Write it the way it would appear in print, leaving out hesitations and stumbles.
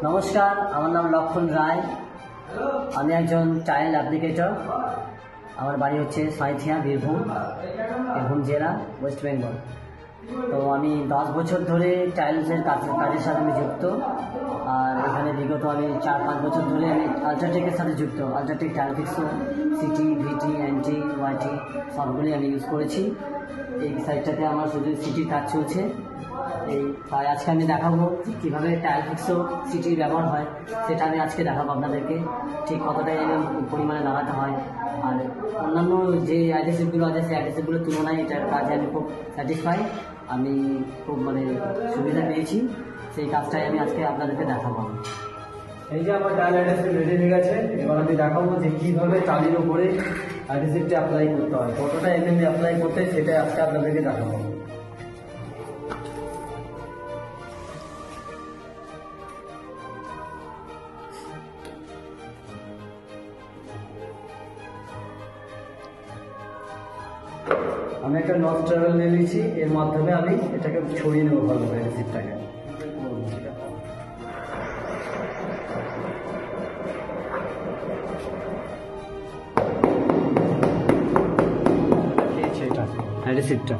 নমস্কার, আমার নাম লক্ষণ রায়। আমি একজন চাইল্ড অ্যাপ্লিকেটর। আমার বাড়ি হচ্ছে সাঁইথিয়া, বীরভূম জেলা, ওয়েস্ট বেঙ্গল। তো আমি 10 বছর ধরে চাইল্ডসের কাজের সাথে আমি যুক্ত। আর এখানে বিগত আমি 4-5 বছর ধরে আমি আলট্রাটেকের সাথে যুক্ত। আলট্রাটেক টার্ফিক্সো, সিটি, ভিটি, এনটি, ওয়াইটি সবগুলি আমি ইউজ করেছি। এই সাইটটাতে আমার শুধু সিটির কাজ চলছে। তাই আজকে আমি দেখাবো কীভাবে টাইলফিক্সো সিটির ব্যবহার হয়, সেটা আমি আজকে দেখাবো আপনাদেরকে। ঠিক কতটা পরিমাণে লাগাতে হয়, আর অন্যান্য যে অ্যাডহেসিভগুলো আছে সেই অ্যাডহেসিভগুলোর তুলনায় এটার কাজে আমি খুব স্যাটিসফাই। আমি খুব সুবিধা পেয়েছি। সেই কাজটাই আমি আজকে আপনাদেরকে দেখাবো। এই যে আমার টাইল অ্যাডহেসিভ রেডি হয়ে গেছে। এবার আমি দেখাবো যে কীভাবে টালির উপরে অ্যাডহেসিভটা অ্যাপ্লাই করতে হয়, কতটা অ্যাপ্লাই করতে হয় সেটা আজকে আপনাদেরকে দেখাবো। আমি একটা নর্থ ট্রাভেল নিয়ে নিয়েছি, এর মাধ্যমে আমি এটাকে ছড়িয়ে নেবো ভালো করে রিসিপ্টটাকে। রিসিপ্টটা